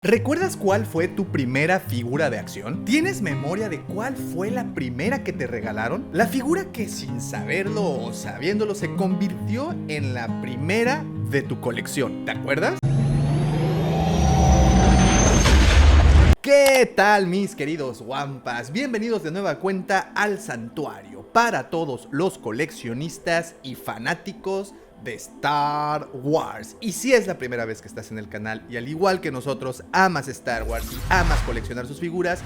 ¿Recuerdas cuál fue tu primera figura de acción? ¿Tienes memoria de cuál fue la primera que te regalaron? La figura que sin saberlo o sabiéndolo se convirtió en la primera de tu colección. ¿Te acuerdas? ¿Qué tal, mis queridos Wampas? Bienvenidos de nueva cuenta al santuario para todos los coleccionistas y fanáticos de Star Wars. Y si es la primera vez que estás en el canal y al igual que nosotros amas Star Wars y amas coleccionar sus figuras,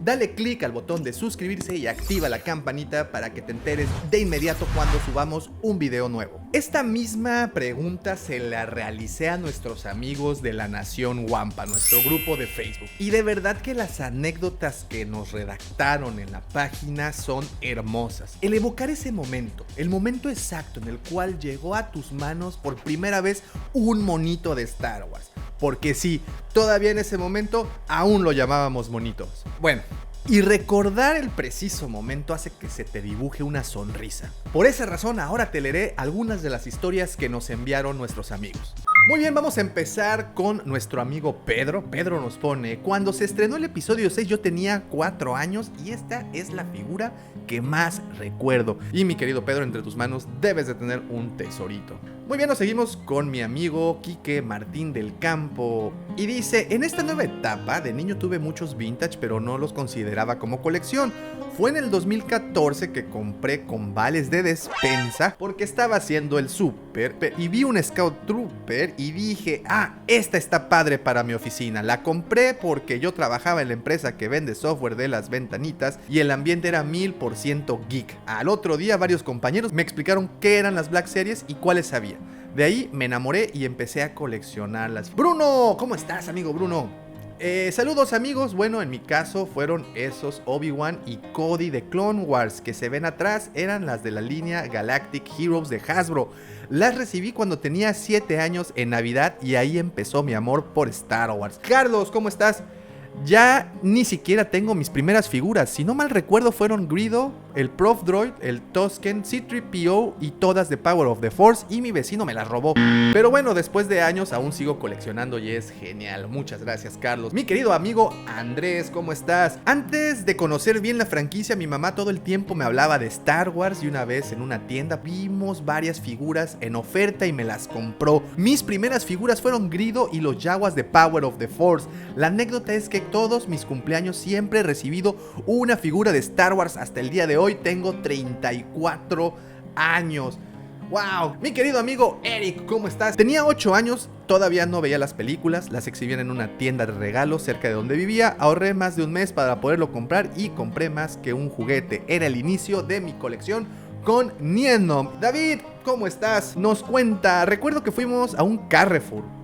dale click al botón de suscribirse y activa la campanita para que te enteres de inmediato cuando subamos un video nuevo. Esta misma pregunta se la realicé a nuestros amigos de la Nación Wampa, nuestro grupo de Facebook, y de verdad que las anécdotas que nos redactaron en la página son hermosas. El evocar ese momento, el momento exacto en el cual llegó a tus manos por primera vez un monito de Star Wars. Porque sí, todavía en ese momento aún lo llamábamos monitos. Bueno, y recordar el preciso momento hace que se te dibuje una sonrisa. Por esa razón, ahora te leeré algunas de las historias que nos enviaron nuestros amigos. Muy bien, vamos a empezar con nuestro amigo Pedro. Pedro nos pone: cuando se estrenó el episodio 6 yo tenía 4 años y esta es la figura que más recuerdo. Y mi querido Pedro, entre tus manos debes de tener un tesorito. Muy bien, nos seguimos con mi amigo Quique Martín del Campo. Y dice: en esta nueva etapa, de niño tuve muchos vintage, pero no los consideraba como colección. Fue en el 2014 que compré con vales de despensa porque estaba haciendo el súper y vi un Scout Trooper y dije: esta está padre para mi oficina. La compré porque yo trabajaba en la empresa que vende software de las ventanitas y el ambiente era 1000% geek. Al otro día varios compañeros me explicaron qué eran las Black Series y cuáles había. De ahí me enamoré y empecé a coleccionarlas. Bruno, ¿cómo estás, amigo Bruno? Saludos, amigos. Bueno, en mi caso fueron esos Obi-Wan y Cody de Clone Wars que se ven atrás. Eran las de la línea Galactic Heroes de Hasbro. Las recibí cuando tenía 7 años en Navidad y ahí empezó mi amor por Star Wars. Carlos, ¿cómo estás? Ya ni siquiera tengo mis primeras figuras. Si no mal recuerdo fueron Greedo, el Prof Droid, el Tusken, C-3PO y todas de Power of the Force, y mi vecino me las robó. Pero bueno, después de años aún sigo coleccionando y es genial. Muchas gracias, Carlos. Mi querido amigo Andrés, ¿cómo estás? Antes de conocer bien la franquicia, mi mamá todo el tiempo me hablaba de Star Wars y una vez en una tienda vimos varias figuras en oferta y me las compró. Mis primeras figuras fueron Greedo y los Jawas de Power of the Force. La anécdota es que todos mis cumpleaños siempre he recibido una figura de Star Wars. Hasta el día de hoy tengo 34 años. ¡Wow! Mi querido amigo Eric, ¿cómo estás? Tenía 8 años, todavía no veía las películas, las exhibían en una tienda de regalos cerca de donde vivía. Ahorré más de un mes para poderlo comprar y compré más que un juguete. Era el inicio de mi colección con Nienom. David, ¿cómo estás? Nos cuenta: recuerdo que fuimos a un Carrefour.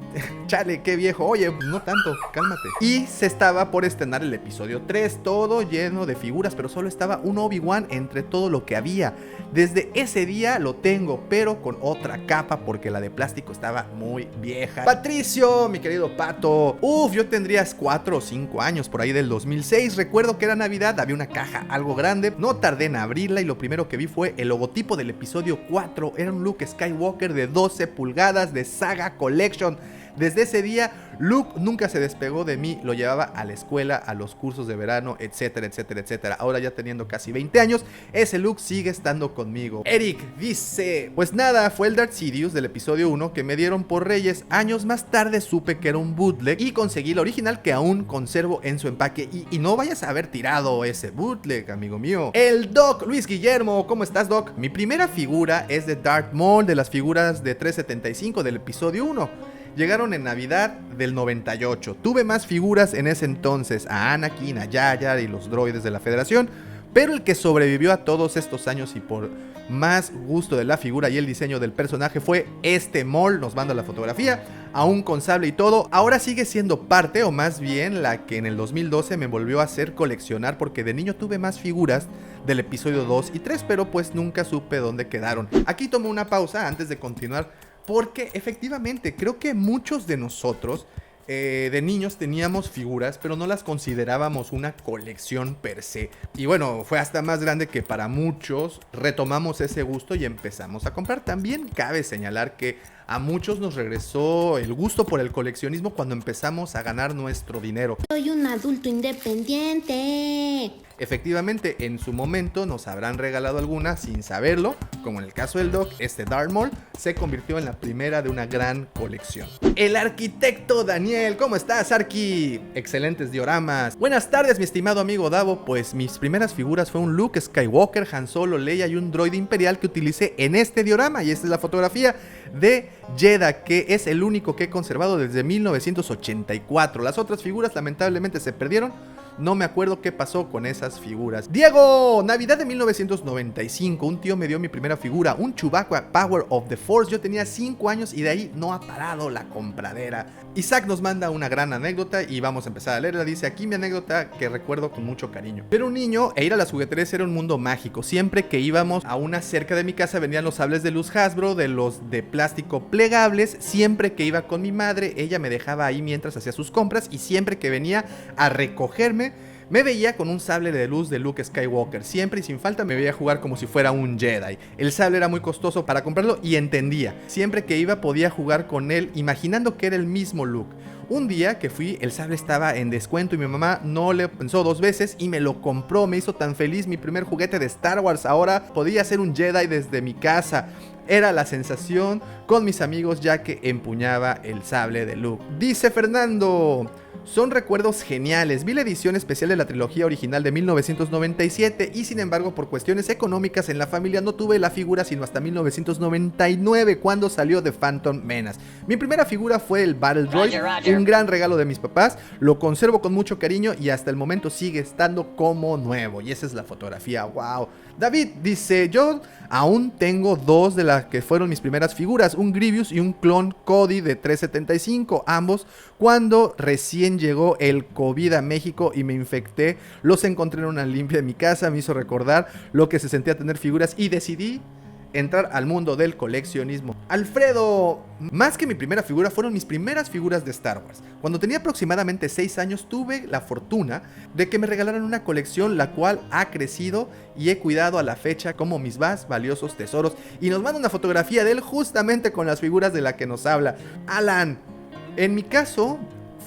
Chale, qué viejo. Oye, no tanto, cálmate. Y se estaba por estrenar el episodio 3, todo lleno de figuras, pero solo estaba un Obi-Wan entre todo lo que había. Desde ese día lo tengo, pero con otra capa porque la de plástico estaba muy vieja. Patricio, mi querido Pato. Yo tendría 4 o 5 años, por ahí del 2006. Recuerdo que era Navidad, había una caja algo grande. No tardé en abrirla y lo primero que vi fue el logotipo del episodio 4. Era un Luke Skywalker de 12 pulgadas de Saga Collection. Desde ese día, Luke nunca se despegó de mí. Lo llevaba a la escuela, a los cursos de verano, etcétera, etcétera, etcétera. Ahora ya teniendo casi 20 años, ese Luke sigue estando conmigo. Eric dice: pues nada, fue el Darth Sidious del episodio 1 que me dieron por Reyes. Años más tarde supe que era un bootleg y conseguí la original que aún conservo en su empaque. Y no vayas a haber tirado ese bootleg, amigo mío. El Doc, Luis Guillermo, ¿cómo estás, Doc? Mi primera figura es de Darth Maul, de las figuras de 375 del episodio 1. Llegaron en Navidad del 98. Tuve más figuras en ese entonces, a Anakin, a Jar Jar y los droides de la Federación, pero el que sobrevivió a todos estos años y por más gusto de la figura y el diseño del personaje fue este Maul. Nos manda la fotografía, aún con sable y todo. Ahora sigue siendo parte, o más bien la que en el 2012 me volvió a hacer coleccionar, porque de niño tuve más figuras del episodio 2 y 3, pero pues nunca supe dónde quedaron. Aquí tomo una pausa antes de continuar, porque efectivamente creo que muchos de nosotros de niños teníamos figuras, pero no las considerábamos una colección per se. Y bueno, fue hasta más grande que para muchos retomamos ese gusto y empezamos a comprar. También cabe señalar que A muchos nos regresó el gusto por el coleccionismo cuando empezamos a ganar nuestro dinero. Soy un adulto independiente. Efectivamente, en su momento nos habrán regalado alguna sin saberlo, como en el caso del Doc. Este Darth Maul se convirtió en la primera de una gran colección. El arquitecto Daniel, ¿cómo estás, Arqui? Excelentes dioramas. Buenas tardes, mi estimado amigo Davo. Pues mis primeras figuras fue un Luke Skywalker, Han Solo, Leia y un droide imperial que utilicé en este diorama. Y esta es la fotografía de Jedha, que es el único que he conservado desde 1984. Las otras figuras lamentablemente se perdieron. No me acuerdo qué pasó con esas figuras. Diego, Navidad de 1995, un tío me dio mi primera figura, un Chewbacca Power of the Force. Yo tenía 5 años y de ahí no ha parado la compradera. Isaac nos manda una gran anécdota y vamos a empezar a leerla. Dice: aquí mi anécdota que recuerdo con mucho cariño. Era un niño e ir a las jugueterías era un mundo mágico. Siempre que íbamos a una cerca de mi casa venían los sables de luz Hasbro, de los de plástico plegables. Siempre que iba con mi madre, ella me dejaba ahí mientras hacía sus compras, y siempre que venía a recogerme, me veía con un sable de luz de Luke Skywalker. Siempre y sin falta me veía jugar como si fuera un Jedi. El sable era muy costoso para comprarlo y entendía. Siempre que iba podía jugar con él imaginando que era el mismo Luke. Un día que fui, el sable estaba en descuento y mi mamá no le pensó 2 veces y me lo compró. Me hizo tan feliz, mi primer juguete de Star Wars. Ahora podía ser un Jedi desde mi casa. Era la sensación con mis amigos ya que empuñaba el sable de Luke. Dice Fernando: son recuerdos geniales. Vi la edición especial de la trilogía original de 1997 y sin embargo por cuestiones económicas en la familia no tuve la figura sino hasta 1999 cuando salió The Phantom Menace. Mi primera figura fue el Battle Droid, un gran regalo de mis papás. Lo conservo con mucho cariño y hasta el momento sigue estando como nuevo. Y esa es la fotografía, wow. David dice: yo aún tengo 2 de las que fueron mis primeras figuras, un Grievous y un clon Cody de 375, ambos cuando recién llegó el COVID a México y me infecté. Los encontré en una limpia de mi casa, me hizo recordar lo que se sentía tener figuras y decidí entrar al mundo del coleccionismo. Alfredo: más que mi primera figura, fueron mis primeras figuras de Star Wars. Cuando tenía aproximadamente 6 años tuve la fortuna de que me regalaran una colección, la cual ha crecido y he cuidado a la fecha como mis más valiosos tesoros. Y nos manda una fotografía de él justamente con las figuras de la que nos habla. Alan: en mi caso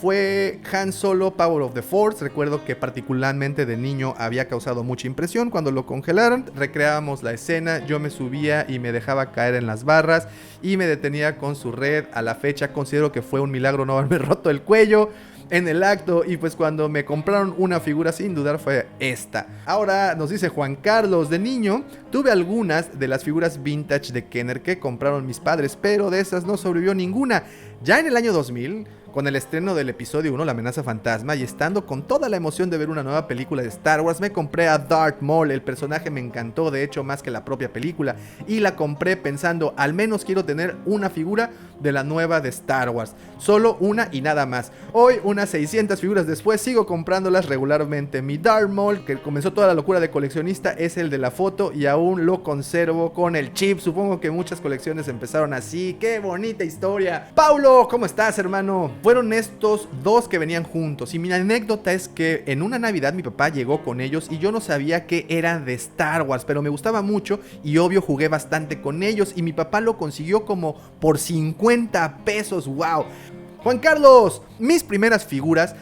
fue Han Solo Power of the Force. Recuerdo que particularmente de niño había causado mucha impresión cuando lo congelaron. Recreábamos la escena, yo me subía y me dejaba caer en las barras y me detenía con su red. A la fecha considero que fue un milagro no haberme roto el cuello en el acto, y pues cuando me compraron una figura sin dudar fue esta. Ahora nos dice Juan Carlos: de niño tuve algunas de las figuras vintage de Kenner que compraron mis padres, pero de esas no sobrevivió ninguna. Ya en el año 2000, con el estreno del episodio 1, La Amenaza Fantasma, y estando con toda la emoción de ver una nueva película de Star Wars, me compré a Darth Maul. El personaje me encantó, de hecho más que la propia película, y la compré pensando: al menos quiero tener una figura de la nueva de Star Wars, solo una y nada más. Hoy, unas 600 figuras después, sigo comprándolas regularmente. Mi Darth Maul, que comenzó toda la locura de coleccionista, es el de la foto y aún lo conservo con el chip. Supongo que muchas colecciones empezaron así. ¡Qué bonita historia! Paulo, ¿cómo estás, hermano? Fueron estos 2 que venían juntos, y mi anécdota es que en una Navidad mi papá llegó con ellos y yo no sabía que eran de Star Wars, pero me gustaba mucho y obvio jugué bastante con ellos, y mi papá lo consiguió como por 50 pesos, wow. Juan Carlos: mis primeras figuras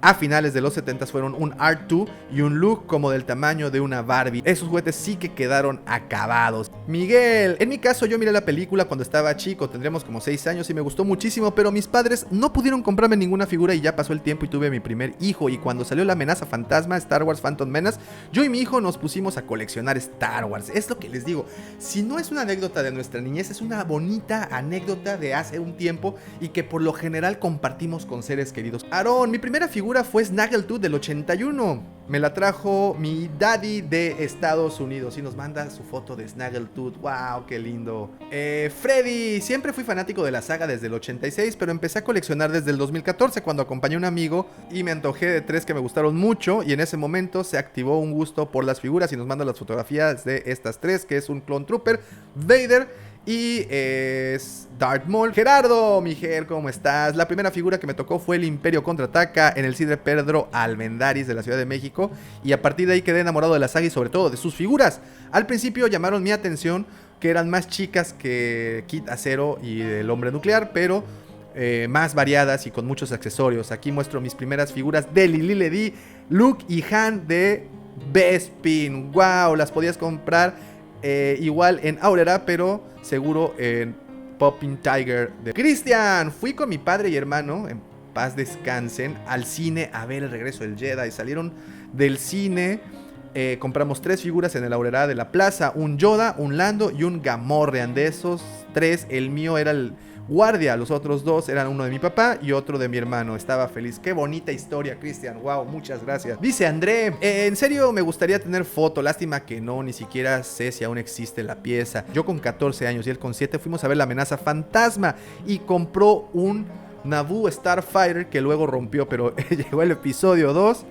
a finales de los 70 fueron un R2 y un Luke como del tamaño de una Barbie. Esos juguetes sí que quedaron acabados. Miguel: en mi caso yo miré la película cuando estaba chico, tendríamos como 6 años y me gustó muchísimo, pero mis padres no pudieron comprarme ninguna figura y ya pasó el tiempo y tuve mi primer hijo, y cuando salió La Amenaza Fantasma, Star Wars Phantom Menace, yo y mi hijo nos pusimos a coleccionar Star Wars. Es lo que les digo, si no es una anécdota de nuestra niñez, es una bonita anécdota de hace un tiempo y que por lo general compartimos con seres queridos. Aarón: mi primera figura fue Snaggletooth del 81. Me la trajo mi daddy de Estados Unidos y nos manda su foto de Snaggletooth. ¡Wow! ¡Qué lindo! Freddy: siempre fui fanático de la saga desde el 86, pero empecé a coleccionar desde el 2014 cuando acompañé a un amigo y me antojé de 3 que me gustaron mucho, y en ese momento se activó un gusto por las figuras y nos manda las fotografías de estas 3, que es un Clone Trooper, Vader y es Darth Maul. Gerardo: Miguel, ¿cómo estás? La primera figura que me tocó fue el Imperio Contraataca en el Cidre Pedro Almendaris de la Ciudad de México, y a partir de ahí quedé enamorado de la saga y sobre todo de sus figuras. Al principio llamaron mi atención que eran más chicas que Kid Acero y el Hombre Nuclear, pero más variadas y con muchos accesorios. Aquí muestro mis primeras figuras de Lili Ledy, Luke y Han de Bespin. Wow, las podías comprar igual en Aurora, pero seguro en Popping Tiger de Cristian. Fui con mi padre y hermano, en paz descansen, al cine a ver El Regreso del Jedi. Salieron del cine, compramos 3 figuras en el Aurora de la Plaza, un Yoda, un Lando y un Gamorrean. De esos 3, el mío era el guardia, los otros 2 eran uno de mi papá y otro de mi hermano. Estaba feliz. Qué bonita historia, Cristian. Wow, muchas gracias. Dice André, en serio me gustaría tener foto. Lástima que no, ni siquiera sé si aún existe la pieza. Yo con 14 años y él con 7 fuimos a ver La Amenaza Fantasma y compró un Naboo Starfighter que luego rompió, pero llegó el episodio 2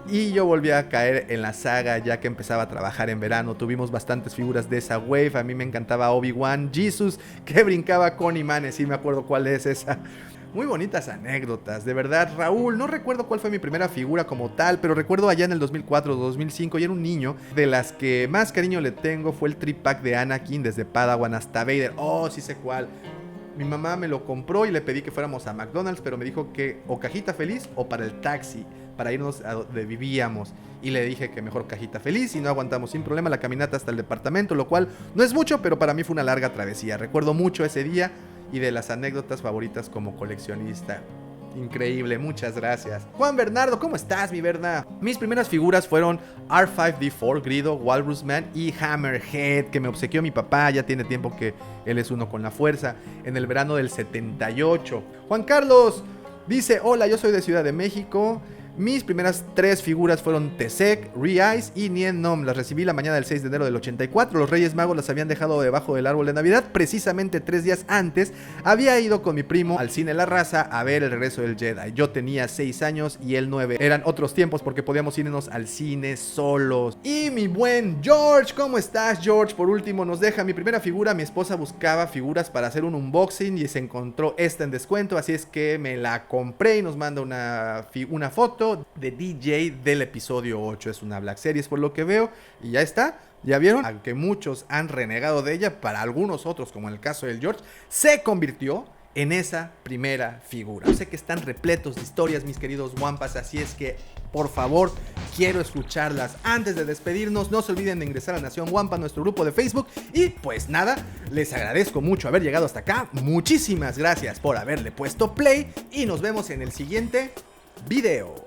y yo volví a caer en la saga ya que empezaba a trabajar en verano. Tuvimos bastantes figuras de esa wave. A mí me encantaba Obi-Wan, Jesus, que brincaba con imanes. Sí me acuerdo cuál es esa. Muy bonitas anécdotas, de verdad. Raúl, no recuerdo cuál fue mi primera figura como tal, pero recuerdo allá en el 2004 o 2005 y era un niño. De las que más cariño le tengo fue el tripack de Anakin, desde Padawan hasta Vader. Oh, sí sé cuál. Mi mamá me lo compró y le pedí que fuéramos a McDonald's, pero me dijo que o cajita feliz o para el taxi, para irnos a donde vivíamos. Y le dije que mejor cajita feliz y no aguantamos sin problema la caminata hasta el departamento, lo cual no es mucho, pero para mí fue una larga travesía. Recuerdo mucho ese día y de las anécdotas favoritas como coleccionista. Increíble, muchas gracias. Juan Bernardo, ¿cómo estás, mi Berna? Mis primeras figuras fueron R5-D4, Grido, Walrus Man y Hammerhead, que me obsequió mi papá. Ya tiene tiempo que él es uno con la fuerza, en el verano del 78. Juan Carlos dice, hola, yo soy de Ciudad de México. Mis primeras 3 figuras fueron Tesek, Re-Eyes y Nien Nom. Las recibí la mañana del 6 de enero del 84. Los Reyes Magos las habían dejado debajo del árbol de Navidad. Precisamente 3 días antes había ido con mi primo al cine La Raza a ver El Regreso del Jedi. Yo tenía 6 años y él 9. Eran otros tiempos porque podíamos irnos al cine solos. Y mi buen George, ¿cómo estás, George? Por último nos deja mi primera figura. Mi esposa buscaba figuras para hacer un unboxing y se encontró esta en descuento, así es que me la compré y nos manda una foto de DJ del episodio 8. Es una Black Series por lo que veo y ya está. ¿Ya vieron? Aunque muchos han renegado de ella, para algunos otros, como en el caso del George, se convirtió en esa primera figura. Yo sé que están repletos de historias, mis queridos Wampas, así es que, por favor, quiero escucharlas. Antes de despedirnos, no se olviden de ingresar a Nación Wampa, nuestro grupo de Facebook. Y pues nada, les agradezco mucho haber llegado hasta acá. Muchísimas gracias por haberle puesto play y nos vemos en el siguiente video.